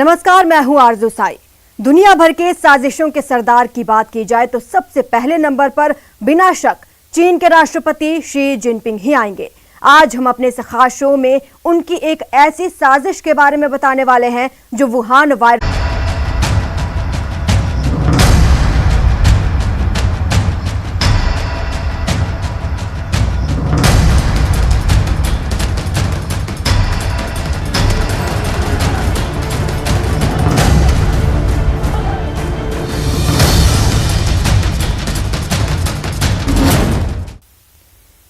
नमस्कार, मैं हूं आरजू साई। दुनिया भर के साजिशों के सरदार की बात की जाए तो सबसे पहले नंबर पर बिना शक चीन के राष्ट्रपति शी जिनपिंग ही आएंगे। आज हम अपने इस खास शो में उनकी एक ऐसी साजिश के बारे में बताने वाले हैं जो वुहान वायरस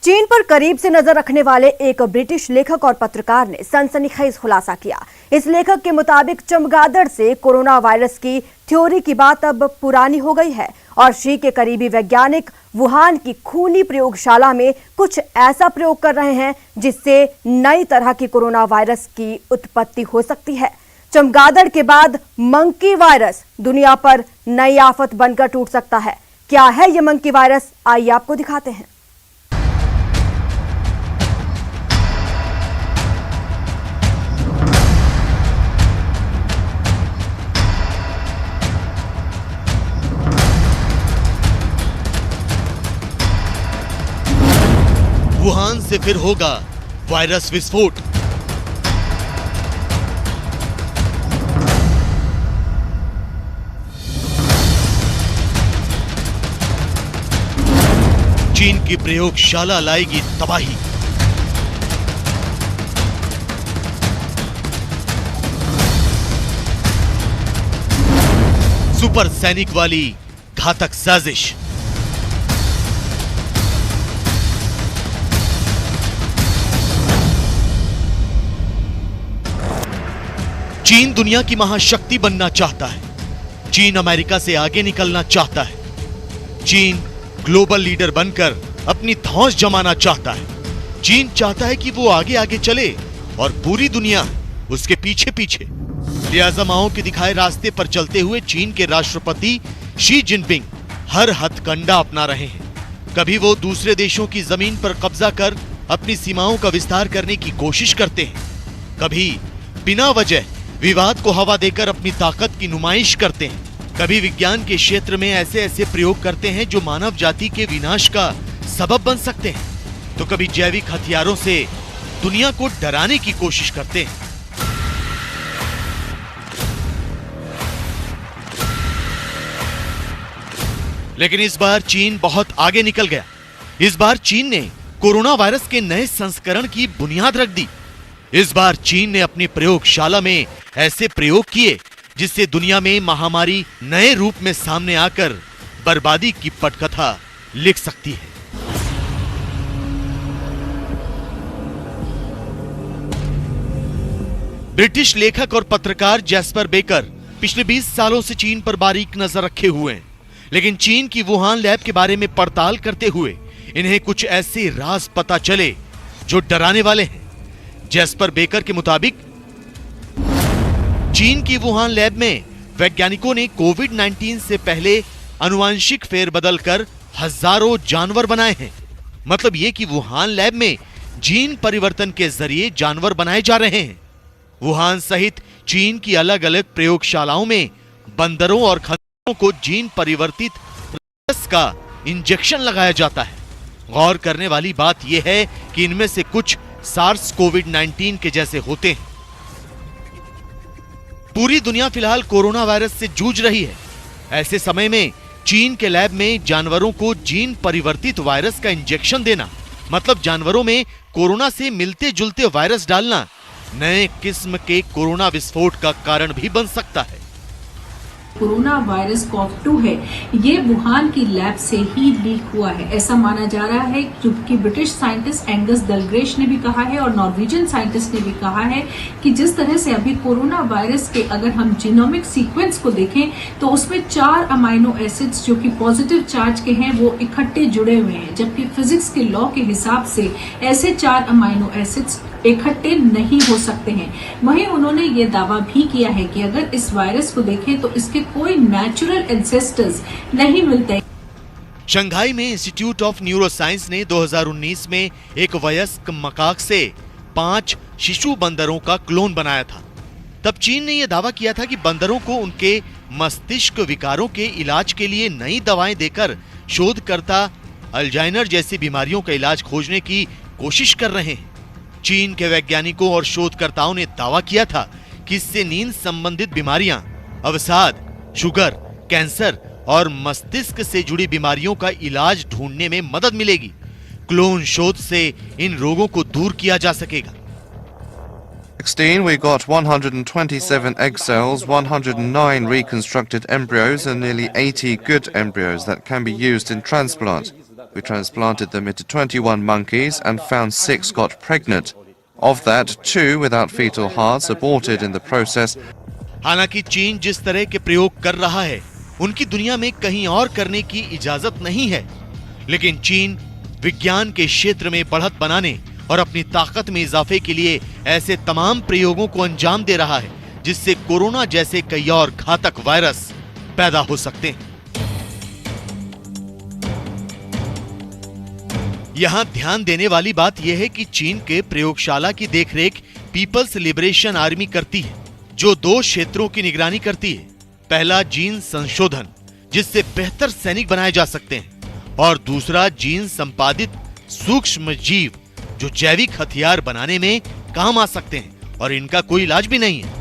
चीन पर करीब से नजर रखने वाले एक ब्रिटिश लेखक और पत्रकार ने सनसनीखेज खुलासा किया। इस लेखक के मुताबिक चमगादड़ से कोरोना वायरस की थ्योरी की बात अब पुरानी हो गई है और शी के करीबी वैज्ञानिक वुहान की खूनी प्रयोगशाला में कुछ ऐसा प्रयोग कर रहे हैं जिससे नई तरह की कोरोना वायरस की उत्पत्ति हो सकती है। चमगादड़ के बाद मंकी वायरस दुनिया पर नई आफत बनकर टूट सकता है। क्या है ये मंकी वायरस, आइए आपको दिखाते हैं। वुहान से फिर होगा वायरस विस्फोट। चीन की प्रयोगशाला लाएगी तबाही। सुपर सैनिक वाली घातक साजिश। चीन दुनिया की महाशक्ति बनना चाहता है। चीन अमेरिका से आगे निकलना चाहता है। चीन ग्लोबल लीडर बनकर अपनी धौंस जमाना चाहता है। चीन चाहता है कि वो आगे आगे चले और पूरी दुनिया उसके पीछे पीछे। लिहाजा माओ के दिखाए रास्ते पर चलते हुए चीन के राष्ट्रपति शी जिनपिंग हर हथकंडा अपना रहे हैं। कभी वो दूसरे देशों की जमीन पर कब्जा कर अपनी सीमाओं का विस्तार करने की कोशिश करते हैं, कभी बिना वजह विवाद को हवा देकर अपनी ताकत की नुमाइश करते हैं, कभी विज्ञान के क्षेत्र में ऐसे ऐसे प्रयोग करते हैं जो मानव जाति के विनाश का सबब बन सकते हैं, तो कभी जैविक हथियारों से दुनिया को डराने की कोशिश करते हैं। लेकिन इस बार चीन बहुत आगे निकल गया। इस बार चीन ने कोरोना वायरस के नए संस्करण की बुनियाद रख दी। इस बार चीन ने अपनी प्रयोगशाला में ऐसे प्रयोग किए जिससे दुनिया में महामारी नए रूप में सामने आकर बर्बादी की पटकथा लिख सकती है। ब्रिटिश लेखक और पत्रकार जैस्पर बेकर पिछले 20 सालों से चीन पर बारीक नजर रखे हुए हैं, लेकिन चीन की वुहान लैब के बारे में पड़ताल करते हुए इन्हें कुछ ऐसे राज पता चले जो डराने वाले हैं। जैस्पर बेकर के मुताबिक चीन की वुहान लैब में वैज्ञानिकों ने कोविड-19 से पहले आनुवांशिक फेरबदल कर हजारों जानवर बनाए हैं। मतलब ये कि वुहान लैब में जीन परिवर्तन के जरिए जानवर बनाए जा रहे हैं। वुहान सहित चीन की अलग अलग प्रयोगशालाओं में बंदरों और खंजरों को जीन परिवर्तित वायरस का इंजेक्शन लगाया जाता है। गौर करने वाली बात यह है कि इनमें से कुछ सार्स कोविड-19 के जैसे होते हैं। पूरी दुनिया फिलहाल कोरोना वायरस से जूझ रही है। ऐसे समय में चीन के लैब में जानवरों को जीन परिवर्तित वायरस का इंजेक्शन देना, मतलब जानवरों में कोरोना से मिलते जुलते वायरस डालना, नए किस्म के कोरोना विस्फोट का कारण भी बन सकता है। कोरोना वायरस COV-2 है, ये वुहान की लैब से ही लीक हुआ है, ऐसा माना जा रहा है। क्योंकि ब्रिटिश साइंटिस्ट एंगस डलग्रेश ने भी कहा है और नॉर्वेजियन साइंटिस्ट ने भी कहा है कि जिस तरह से अभी कोरोना वायरस के अगर हम जीनोमिक सीक्वेंस को देखें तो उसमें 4 अमाइनो एसिड्स जो कि पॉजिटिव चार्ज के हैं वो इकट्ठे जुड़े हुए हैं, जबकि फिजिक्स के लॉ के हिसाब से ऐसे 4 अमाइनो एसिड्स इकट्ठे नहीं हो सकते हैं। वहीं उन्होंने ये दावा भी किया है कि अगर इस वायरस को देखें तो इसके कोई नेचुरल एंसेस्टर्स नहीं मिलते। शंघाई में इंस्टीट्यूट ऑफ न्यूरोसाइंस ने 2019 में एक वयस्क मकाक से 5 शिशु बंदरों का क्लोन बनाया था। तब चीन ने यह दावा किया था कि बंदरों को उनके मस्तिष्क विकारों के इलाज के लिए नई दवाएं देकर शोधकर्ता अल्जाइमर जैसी बीमारियों का इलाज खोजने की कोशिश कर रहे हैं। चीन के वैज्ञानिकों और शोधकर्ताओं ने दावा किया था कि इससे नींद संबंधित बीमारियां, अवसाद, शुगर, कैंसर और मस्तिष्क से जुड़ी बीमारियों का इलाज ढूंढने में मदद मिलेगी। क्लोन शोध से इन रोगों को दूर किया जा सकेगा। 16, we got 127 egg cells, 109 reconstructed embryos, and nearly 80 good embryos that can be used in transplant. We transplanted them into 21 monkeys and found 6 got pregnant. Of that, 2 without fetal hearts aborted in the process. हालांकि चीन जिस तरह के प्रयोग कर रहा है, उनकी दुनिया में कहीं और करने की इजाजत नहीं है। लेकिन चीन विज्ञान के क्षेत्र में बढ़त बनाने और अपनी ताकत में इजाफे के लिए ऐसे तमाम प्रयोगों को अंजाम दे रहा है, जिससे कोरोना जैसे कई और घातक वायरस पैदा हो सकते हैं। यहां ध्यान देने वाली बात यह है कि चीन के प्रयोगशाला की देखरेख पीपल्स लिबरेशन आर्मी करती है, जो 2 क्षेत्रों की निगरानी करती है। पहला जीन संशोधन, जिससे बेहतर सैनिक बनाए जा सकते हैं, और दूसरा जीन संपादित सूक्ष्म जीव, जो जैविक हथियार बनाने में काम आ सकते हैं और इनका कोई इलाज भी नहीं है।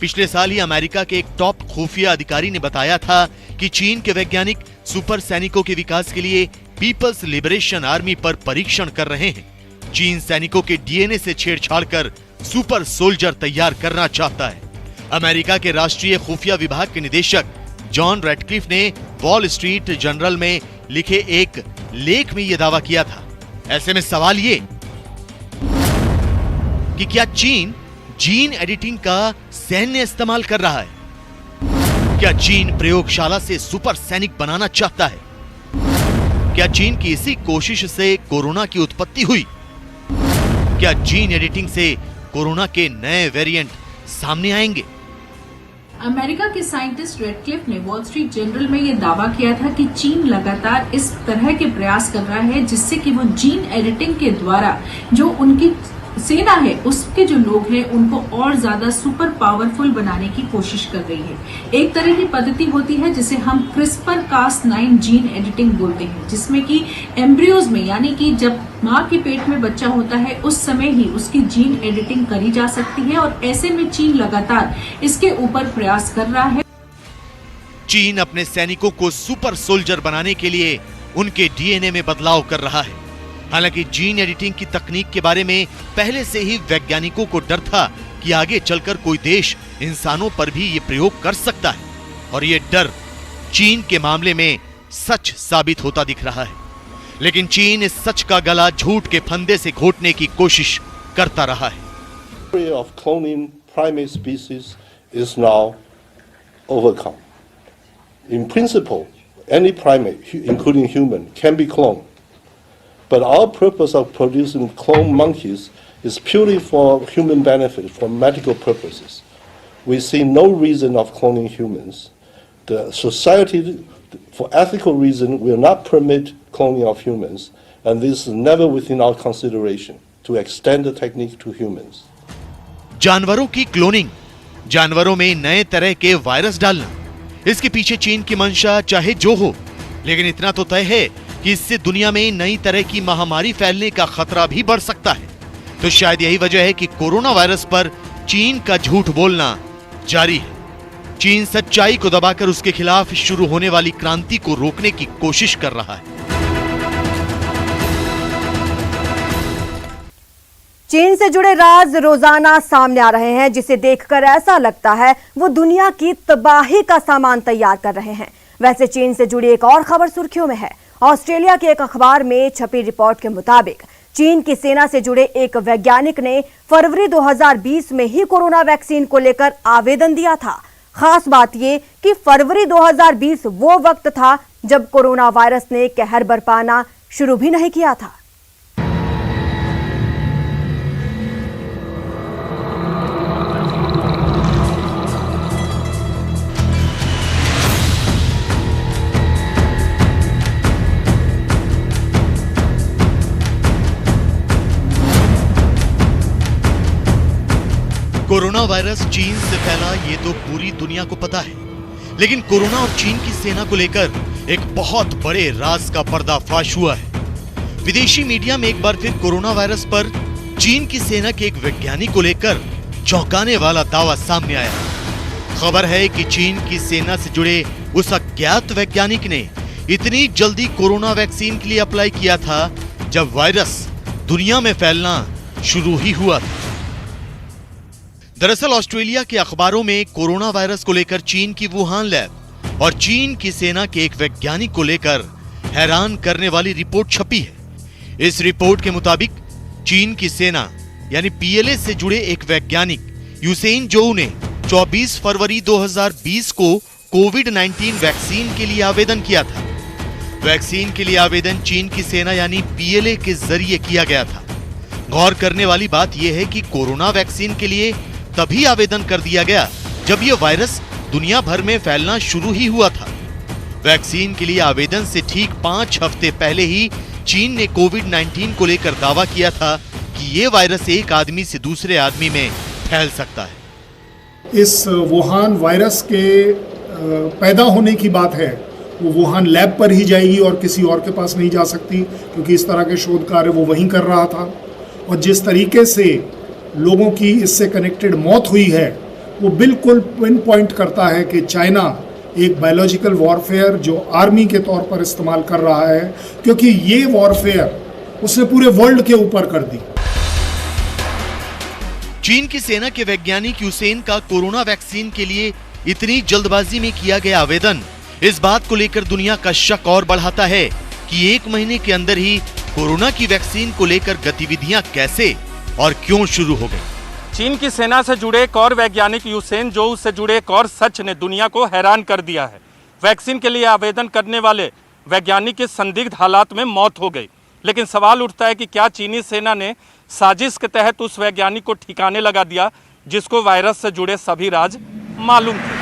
पिछले साल ही अमेरिका के एक टॉप खुफिया अधिकारी ने बताया था कि चीन के वैज्ञानिक सुपर सैनिकों के विकास के लिए पीपल्स लिबरेशन आर्मी पर परीक्षण कर रहे हैं। चीन सैनिकों के डीएनए से छेड़छाड़ कर सुपर सोल्जर तैयार करना चाहता है। अमेरिका के राष्ट्रीय खुफिया विभाग के निदेशक जॉन रैटक्लिफ ने वॉल स्ट्रीट जर्नल में लिखे एक लेख में यह दावा किया था। ऐसे में सवाल ये कि क्या चीन जीन एडिटिंग का सैन्य इस्तेमाल कर रहा है? क्या चीन प्रयोगशाला से सुपर सैनिक बनाना चाहता है? क्या चीन की इसी कोशिश से कोरोना की उत्पत्ति हुई? क्या जीन एडिटिंग से कोरोना के नए वेरिएंट सामने आएंगे? अमेरिका के साइंटिस्ट रेडक्लिफ ने वॉल स्ट्रीट जर्नल में यह दावा किया था कि चीन लगातार इस तरह के प्रयास कर रहा है, जिससे कि वो जीन एडिटिंग के द्वारा जो उनकी सेना है, उसके जो लोग हैं, उनको और ज्यादा सुपर पावरफुल बनाने की कोशिश कर रही है। एक तरह की पद्धति होती है जिसे हम CRISPR-Cas9 जीन एडिटिंग बोलते हैं, जिसमें कि एम्ब्रियोज में, यानी कि जब माँ के पेट में बच्चा होता है उस समय ही उसकी जीन एडिटिंग करी जा सकती है, और ऐसे में चीन लगातार इसके ऊपर प्रयास कर रहा है। चीन अपने सैनिकों को सुपर सोल्जर बनाने के लिए उनके डीएनए में बदलाव कर रहा है। हालांकि जीन एडिटिंग की तकनीक के बारे में पहले से ही वैज्ञानिकों को डर था कि आगे चलकर कोई देश इंसानों पर भी ये प्रयोग कर सकता है, और ये डर चीन के मामले में सच साबित होता दिख रहा है। लेकिन चीन इस सच का गला झूठ के फंदे से घोटने की कोशिश करता रहा है। of cloning primate species is now overcome. In principle, any primate, including human, can be cloned. But our purpose of producing clone monkeys is purely for human benefit, for medical purposes. We see no reason of cloning humans. The society, for ethical reason, will not permit cloning of humans, and this is never within our consideration to extend the technique to humans. जानवरों की cloning, जानवरों में नए तरह के virus डालना, इसके पीछे चीन की मंशा चाहे जो हो, लेकिन इतना तो तय है कि इससे दुनिया में नई तरह की महामारी फैलने का खतरा भी बढ़ सकता है। तो शायद यही वजह है कि कोरोना वायरस पर चीन का झूठ बोलना जारी है। चीन सच्चाई को दबाकर उसके खिलाफ शुरू होने वाली क्रांति को रोकने की कोशिश कर रहा है। चीन से जुड़े राज रोजाना सामने आ रहे हैं, जिसे देखकर ऐसा लगता है वो दुनिया की तबाही का सामान तैयार कर रहे हैं। वैसे चीन से जुड़ी एक और खबर सुर्खियों में है। ऑस्ट्रेलिया के एक अखबार में छपी रिपोर्ट के मुताबिक चीन की सेना से जुड़े एक वैज्ञानिक ने फरवरी 2020 में ही कोरोना वैक्सीन को लेकर आवेदन दिया था। खास बात यह कि फरवरी 2020 वो वक्त था जब कोरोना वायरस ने कहर बरपाना शुरू भी नहीं किया था। कोरोना वायरस चीन से फैला ये तो पूरी दुनिया को पता है, लेकिन कोरोना और चीन की सेना को लेकर एक बहुत बड़े राज का पर्दाफाश हुआ है। विदेशी मीडिया में एक बार फिर कोरोना वायरस पर चीन की सेना के एक वैज्ञानिक को लेकर चौंकाने वाला दावा सामने आया। खबर है कि चीन की सेना से जुड़े उस अज्ञात वैज्ञानिक ने इतनी जल्दी कोरोना वैक्सीन के लिए अप्लाई किया था जब वायरस दुनिया में फैलना शुरू ही हुआ था। दरअसल ऑस्ट्रेलिया के अखबारों में कोरोना वायरस को लेकर चीन की वुहान लैब और चीन की सेना के एक वैज्ञानिक को लेकर हैरान करने वाली रिपोर्ट छपी है। इस रिपोर्ट के मुताबिक चीन की सेना यानी पीएलए से जुड़े एक वैज्ञानिक यूसेन जोउ ने 24 फरवरी 2020 को कोविड-19 वैक्सीन के लिए आवेदन किया था। वैक्सीन के लिए आवेदन चीन की सेना यानी पीएलए के जरिए किया गया था। गौर करने वाली बात यह है कि कोरोना वैक्सीन के लिए तभी आवेदन कर दिया गया जब यह वायरस दुनिया भर में फैलना शुरू ही हुआ था। वैक्सीन के लिए आवेदन से ठीक 5 हफ्ते पहले ही चीन ने कोविड-19 को लेकर दावा किया था कि यह वायरस एक आदमी से दूसरे आदमी में फैल सकता है। इस वुहान वायरस के पैदा होने की बात है वो वुहान लैब पर ही जाएगी और किसी और के पास नहीं जा सकती, क्योंकि इस तरह के शोध कार्य वो वहीं कर रहा था। और जिस तरीके से लोगों की इससे कनेक्टेड मौत हुई है वो बिल्कुल पिन पॉइंट करता है कि चाइना एक बायोलॉजिकल वॉरफेयर जो आर्मी के तौर पर इस्तेमाल कर रहा है, क्योंकि ये वॉरफेयर उसने पूरे वर्ल्ड के ऊपर कर दी। चीन की सेना के वैज्ञानिक यूसेन का कोरोना वैक्सीन के लिए इतनी जल्दबाजी में किया गया आवेदन इस बात को लेकर दुनिया का शक और बढ़ाता है कि 1 महीने के अंदर ही कोरोना की वैक्सीन को लेकर गतिविधियां कैसे और क्यों शुरू हो गई। चीन की सेना से जुड़े एक और वैज्ञानिक यूसेन जोउ से जुड़े एक और सच ने दुनिया को हैरान कर दिया है। वैक्सीन के लिए आवेदन करने वाले वैज्ञानिक की संदिग्ध हालात में मौत हो गई, लेकिन सवाल उठता है कि क्या चीनी सेना ने साजिश के तहत उस वैज्ञानिक को ठिकाने लगा दिया जिसको वायरस से जुड़े सभी राज मालूम थे।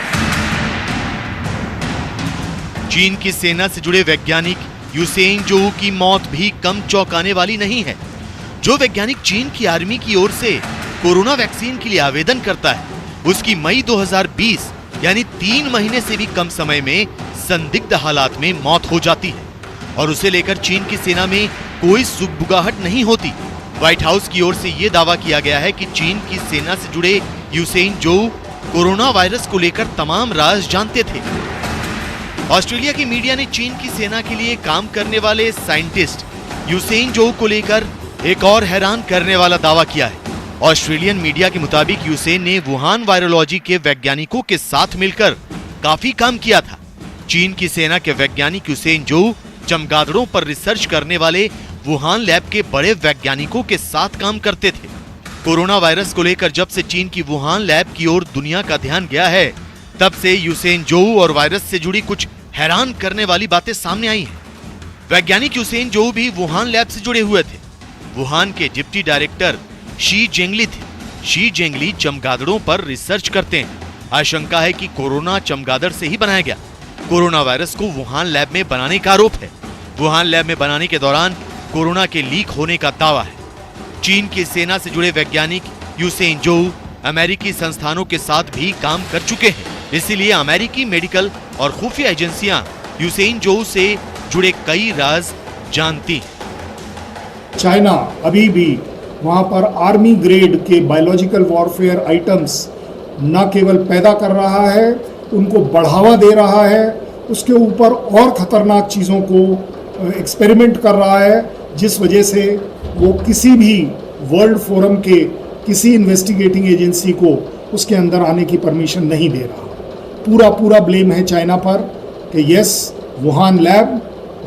चीन की सेना से जुड़े वैज्ञानिक यूसेन जोउ की मौत भी कम चौंकाने वाली नहीं है। जो वैज्ञानिक चीन की आर्मी की ओर से कोरोना वैक्सीन के लिए आवेदन करता है उसकी मई 2020 यानी 3 महीने से भी कम समय में संदिग्ध हालात में मौत हो जाती है और उसे लेकर चीन की सेना में कोई सुगबुगाहट नहीं होती। व्हाइट हाउस की ओर से यह दावा किया गया है कि चीन की सेना से जुड़े यूसेन जोउ कोरोना वायरस को लेकर तमाम राज जानते थे। ऑस्ट्रेलिया की मीडिया ने चीन की सेना के लिए काम करने वाले साइंटिस्ट यूसेन जोउ को लेकर एक और हैरान करने वाला दावा किया है। ऑस्ट्रेलियन मीडिया के मुताबिक यूसेन ने वुहान वायरोलॉजी के वैज्ञानिकों के साथ मिलकर काफी काम किया था। चीन की सेना के वैज्ञानिक यूसेन जोउ चमगादड़ों पर रिसर्च करने वाले वुहान लैब के बड़े वैज्ञानिकों के साथ काम करते थे। कोरोना वायरस को लेकर जब से चीन की वुहान लैब की ओर दुनिया का ध्यान गया है तब से यूसेन जोउ और वायरस से जुड़ी कुछ हैरान करने वाली बातें सामने आई हैं। वैज्ञानिक यूसेन जोउ भी वुहान लैब से जुड़े हुए थे। वुहान के डिप्टी डायरेक्टर शी जेंगली थे। शी जेंगली चमगादड़ों पर रिसर्च करते हैं। आशंका है कि कोरोना चमगादड़ से ही बनाया गया। कोरोना वायरस को वुहान लैब में बनाने का आरोप है। वुहान लैब में बनाने के दौरान कोरोना के लीक होने का दावा है। चीन की सेना से जुड़े वैज्ञानिक यूसेन जोउ अमेरिकी संस्थानों के साथ भी काम कर चुके हैं, इसीलिए अमेरिकी मेडिकल और खुफिया एजेंसियां यूसेन जोउ से जुड़े कई राज जानती हैं। चाइना अभी भी वहाँ पर आर्मी ग्रेड के बायोलॉजिकल वॉरफेयर आइटम्स न केवल पैदा कर रहा है, उनको बढ़ावा दे रहा है, उसके ऊपर और ख़तरनाक चीज़ों को एक्सपेरिमेंट कर रहा है, जिस वजह से वो किसी भी वर्ल्ड फोरम के किसी इन्वेस्टिगेटिंग एजेंसी को उसके अंदर आने की परमिशन नहीं दे रहा। पूरा ब्लेम है चाइना पर कि yes, Wuhan lab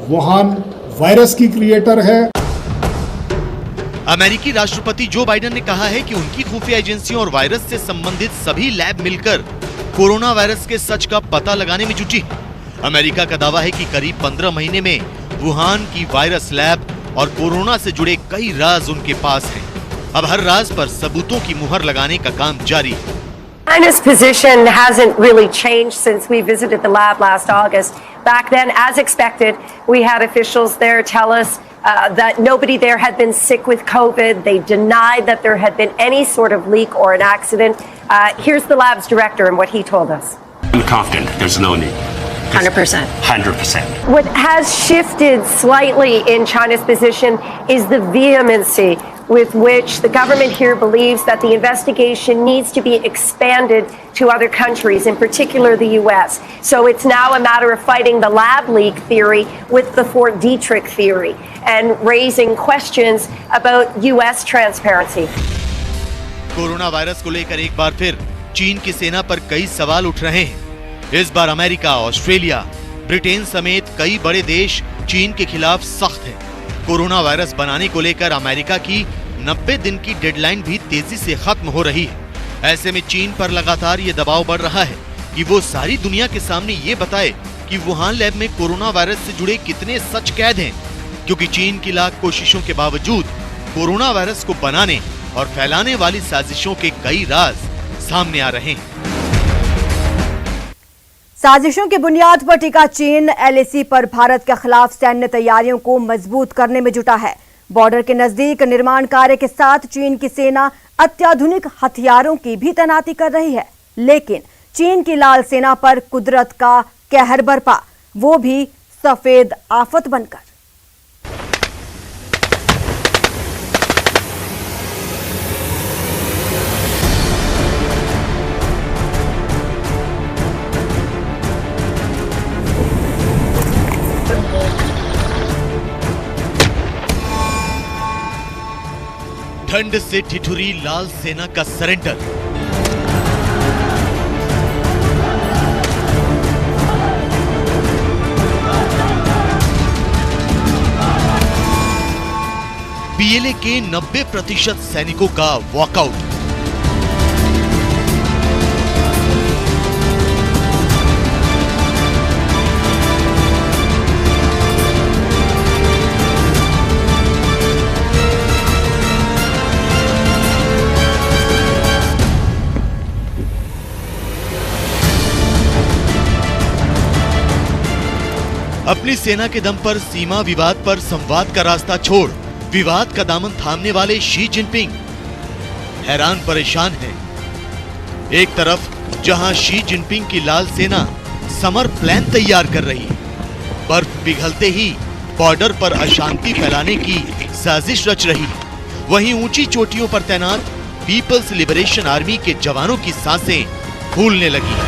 Wuhan virus की क्रिएटर है। अमेरिकी राष्ट्रपति जो बाइडेन ने कहा है कि उनकी खुफिया एजेंसियों और वायरस से संबंधित सभी लैब मिलकर कोरोना वायरस के सच का पता लगाने में जुटी है। अमेरिका का दावा है कि करीब 15 महीने में वुहान की वायरस लैब और कोरोना से जुड़े कई राज उनके पास हैं। अब हर राज पर सबूतों की मुहर लगाने का काम जारी है। China's position hasn't really changed since we visited the lab last August. Back then, as expected, we had officials there tell us that nobody there had been sick with COVID. They denied that there had been any sort of leak or an accident. Here's the lab's director and what he told us. I'm confident there's no need. 100%. 100%. What has shifted slightly in China's position is the vehemency with which the government here believes that the investigation needs to be expanded to other countries, in particular the US. So it's now a matter of fighting the lab leak theory with the Fort Detrick theory and raising questions about US transparency. Corona virus को लेकर एक बार फिर चीन की सेना पर कई सवाल उठ रहे हैं। इस बार अमेरिका, ऑस्ट्रेलिया, ब्रिटेन समेत कई बड़े देश चीन के खिलाफ सख्त हैं। कोरोना वायरस बनाने को लेकर अमेरिका की 90 दिन की डेडलाइन भी तेजी से खत्म हो रही है। ऐसे में चीन पर लगातार ये दबाव बढ़ रहा है कि वो सारी दुनिया के सामने ये बताए कि वुहान लैब में कोरोना वायरस से जुड़े कितने सच कैद हैं, क्योंकि चीन की लाख कोशिशों के बावजूद कोरोना वायरस को बनाने और फैलाने वाली साजिशों के कई राज सामने आ रहे हैं। साजिशों की बुनियाद पर टिका चीन LAC पर भारत के खिलाफ सैन्य तैयारियों को मजबूत करने में जुटा है। बॉर्डर के नजदीक निर्माण कार्य के साथ चीन की सेना अत्याधुनिक हथियारों की भी तैनाती कर रही है, लेकिन चीन की लाल सेना पर कुदरत का कहर बरपा, वो भी सफेद आफत बनकर। ठंड से ठिठुरी लाल सेना का सरेंडर। PLA के 90% सैनिकों का वॉकआउट। अपनी सेना के दम पर सीमा विवाद पर संवाद का रास्ता छोड़ विवाद का दामन थामने वाले शी जिनपिंग हैरान परेशान हैं। एक तरफ जहां शी जिनपिंग की लाल सेना समर प्लान तैयार कर रही है, बर्फ पिघलते ही बॉर्डर पर अशांति फैलाने की साजिश रच रही है, वहीं ऊंची चोटियों पर तैनात पीपल्स लिबरेशन आर्मी के जवानों की सांसें फूलने लगी।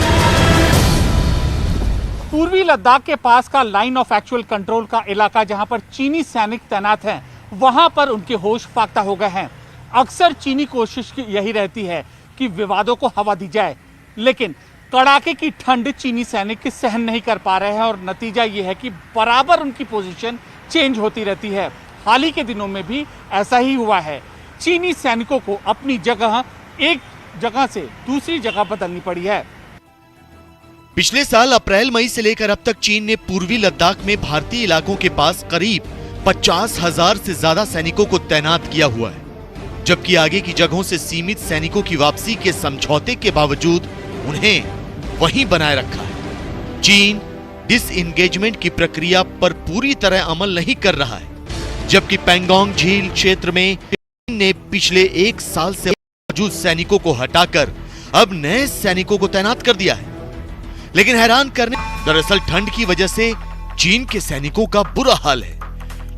पूर्वी लद्दाख के पास का लाइन ऑफ एक्चुअल कंट्रोल का इलाका जहां पर चीनी सैनिक तैनात हैं, वहां पर उनके होश फाख्ता हो गए हैं। अक्सर चीनी कोशिश यही रहती है कि विवादों को हवा दी जाए, लेकिन कड़ाके की ठंड चीनी सैनिक सहन नहीं कर पा रहे हैं और नतीजा ये है कि बराबर उनकी पोजीशन चेंज होती रहती है। हाल ही के दिनों में भी ऐसा ही हुआ है। चीनी सैनिकों को अपनी जगह एक जगह से दूसरी जगह बदलनी पड़ी है। पिछले साल अप्रैल मई से लेकर अब तक चीन ने पूर्वी लद्दाख में भारतीय इलाकों के पास करीब 50,000 से ज्यादा सैनिकों को तैनात किया हुआ है, जबकि आगे की जगहों से सीमित सैनिकों की वापसी के समझौते के बावजूद उन्हें वहीं बनाए रखा है। चीन डिसएंगेजमेंट की प्रक्रिया पर पूरी तरह अमल नहीं कर रहा है, जबकि पैंगोंग झील क्षेत्र में चीन ने पिछले 1 साल से मौजूद सैनिकों को हटाकर अब नए सैनिकों को तैनात कर दिया है। लेकिन हैरान करने दरअसल ठंड की वजह से चीन के सैनिकों का बुरा हाल है,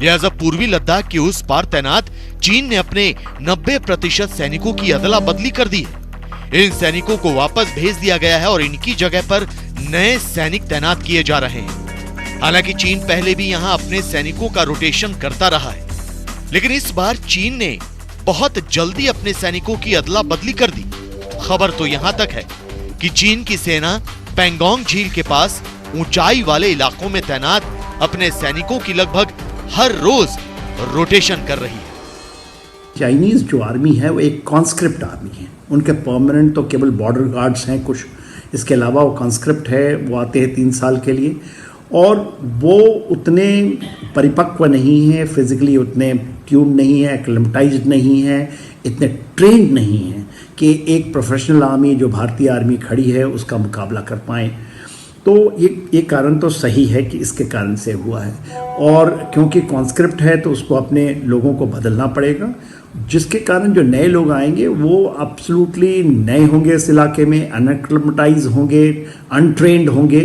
लिहाजा पूर्वी लद्दाख के उस पार तैनात चीन ने अपने 90% सैनिकों की अदला बदली कर दी है। इन सैनिकों को वापस भेज दिया गया है और इनकी जगह पर नए सैनिक तैनात किए जा रहे हैं। हालांकि चीन पहले भी यहां अपने सैनिकों का रोटेशन करता रहा है, लेकिन इस बार चीन ने बहुत जल्दी अपने सैनिकों की अदला बदली कर दी। खबर तो यहां तक है कि चीन की सेना पैंगोंग झील के पास ऊंचाई वाले इलाकों में तैनात अपने सैनिकों की लगभग हर रोज रोटेशन कर रही है। चाइनीज जो आर्मी है वो एक कॉन्स्क्रिप्ट आर्मी है। उनके परमानेंट तो केवल बॉर्डर गार्ड्स हैं कुछ, इसके अलावा वो कॉन्स्क्रिप्ट है, वो आते हैं 3 साल के लिए और वो उतने परिपक्व नहीं है, फिजिकली उतने ट्यून नहीं है, एक्लेमेटाइज्ड नहीं है, इतने ट्रेंड नहीं है कि एक प्रोफेशनल आर्मी जो भारतीय आर्मी खड़ी है उसका मुकाबला कर पाएँ। तो ये कारण तो सही है कि इसके कारण से हुआ है, और क्योंकि कॉन्स्क्रिप्ट है तो उसको अपने लोगों को बदलना पड़ेगा, जिसके कारण जो नए लोग आएंगे वो एब्सोल्युटली नए होंगे, इस इलाके में अनएक्लेमेटाइज होंगे, अनट्रेन्ड होंगे।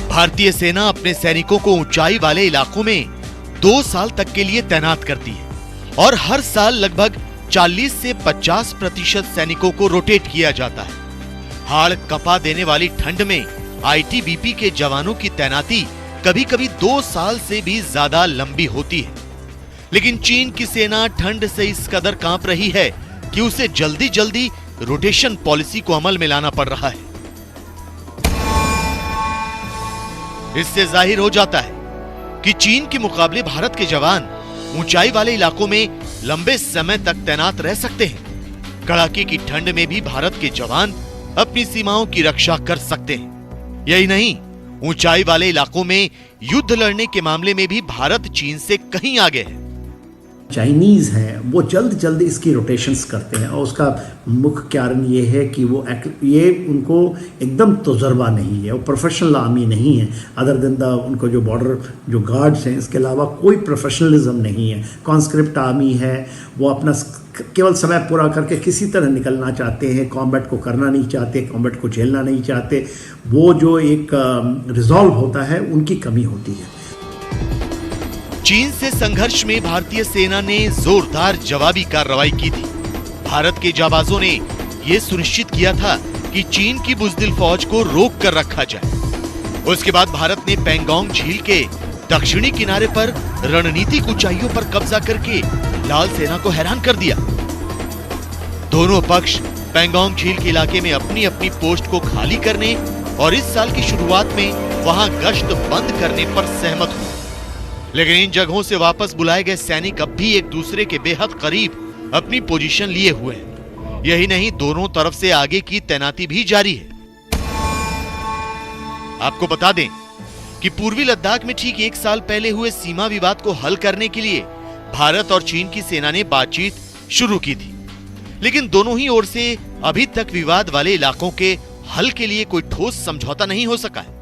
भारतीय सेना अपने सैनिकों को ऊंचाई वाले इलाकों में 2 साल तक के लिए तैनात करती है और हर साल लगभग 40 से 50% सैनिकों को रोटेट किया जाता है। हाड़ कपा देने वाली ठंड में आईटीबीपी के जवानों की तैनाती कभी-कभी 2 साल से भी ज्यादा लंबी होती है, लेकिन चीन की सेना ठंड से इस कदर कांप रही है कि उसे जल्दी जल्दी रोटेशन पॉलिसी को अमल में लाना पड़ रहा है। इससे जाहिर हो जाता है कि चीन के मुकाबले भारत के जवान ऊंचाई वाले इलाकों में लंबे समय तक तैनात रह सकते हैं। कड़ाके की ठंड में भी भारत के जवान अपनी सीमाओं की रक्षा कर सकते हैं। यही नहीं, ऊंचाई वाले इलाकों में युद्ध लड़ने के मामले में भी भारत चीन से कहीं आगे है। चाइनीज़ हैं वो जल्द इसकी रोटेशंस करते हैं, और उसका मुख्य कारण ये है कि ये उनको एकदम तजुर्बा नहीं है, वो प्रोफेशनल आर्मी नहीं है। अदर देन उनको जो बॉर्डर जो गार्ड्स हैं, इसके अलावा कोई प्रोफेशनलिज्म नहीं है। कॉन्स्क्रिप्ट आर्मी है, वो अपना केवल समय पूरा करके किसी तरह निकलना चाहते हैं, कॉम्बैट को करना नहीं चाहते, कॉम्बैट को झेलना नहीं चाहते। वो जो एक रिजॉल्व होता है, उनकी कमी होती है। चीन से संघर्ष में भारतीय सेना ने जोरदार जवाबी कार्रवाई की थी। भारत के जाबाजों ने यह सुनिश्चित किया था कि चीन की बुजदिल फौज को रोक कर रखा जाए। उसके बाद भारत ने पैंगोंग झील के दक्षिणी किनारे पर रणनीतिक ऊंचाइयों पर कब्जा करके लाल सेना को हैरान कर दिया। दोनों पक्ष पैंगोंग झील के इलाके में अपनी अपनी पोस्ट को खाली करने और इस साल की शुरुआत में वहां गश्त बंद करने पर सहमत हुए, लेकिन इन जगहों से वापस बुलाए गए सैनिक अब भी एक दूसरे के बेहद करीब अपनी पोजीशन लिए हुए हैं। यही नहीं, दोनों तरफ से आगे की तैनाती भी जारी है। आपको बता दें कि पूर्वी लद्दाख में ठीक 1 साल पहले हुए सीमा विवाद को हल करने के लिए भारत और चीन की सेना ने बातचीत शुरू की थी, लेकिन दोनों ही ओर से अभी तक विवाद वाले इलाकों के हल के लिए कोई ठोस समझौता नहीं हो सका है।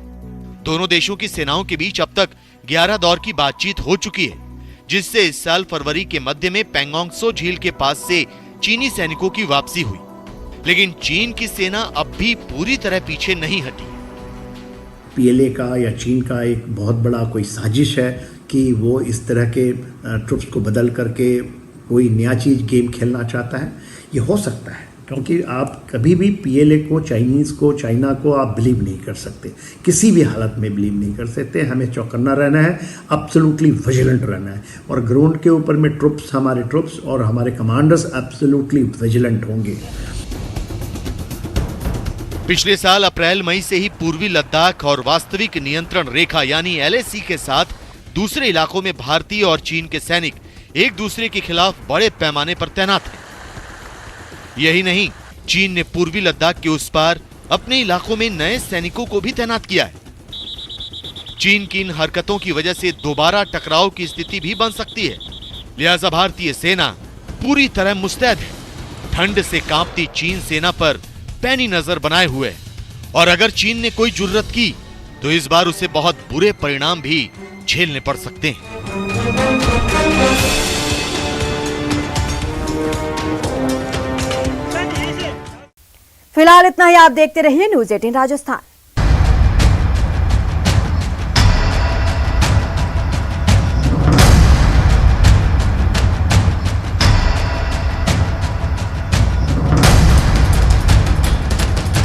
दोनों देशों की सेनाओं के बीच अब तक 11 दौर की बातचीत हो चुकी है, जिससे इस साल फरवरी के मध्य में पैंगोंग त्सो झील के पास से चीनी सैनिकों की वापसी हुई, लेकिन चीन की सेना अब भी पूरी तरह पीछे नहीं हटी। पीएलए का या चीन का एक बहुत बड़ा कोई साजिश है कि वो इस तरह के ट्रुप्स को बदल करके कोई नया चीज गेम खेलना चाहता है। ये हो सकता है, क्योंकि आप कभी भी पीएलए को, चाइनीज़ को, चाइना को आप बिलीव नहीं कर सकते, किसी भी हालत में बिलीव नहीं कर सकते। हमें चौकन्ना रहना है, एब्सोल्युटली विजिलेंट रहना है, और ग्राउंड के ऊपर में हमारे ट्रुप्स और हमारे कमांडर्स एब्सोल्युटली विजिलेंट होंगे। पिछले साल अप्रैल मई से ही पूर्वी लद्दाख और वास्तविक नियंत्रण रेखा यानी एलएसी के साथ दूसरे इलाकों में भारतीय और चीन के सैनिक एक दूसरे के खिलाफ बड़े पैमाने पर तैनात हैं। यही नहीं, चीन ने पूर्वी लद्दाख के उस पार अपने इलाकों में नए सैनिकों को भी तैनात किया है। चीन की इन हरकतों की वजह से दोबारा टकराव की स्थिति भी बन सकती है, लिहाजा भारतीय सेना पूरी तरह मुस्तैद है। ठंड से कांपती चीन सेना पर पैनी नजर बनाए हुए है, और अगर चीन ने कोई जुर्रत की तो इस बार उसे बहुत बुरे परिणाम भी झेलने पड़ सकते हैं। फिलहाल इतना ही। आप देखते रहिए न्यूज़ 18 राजस्थान।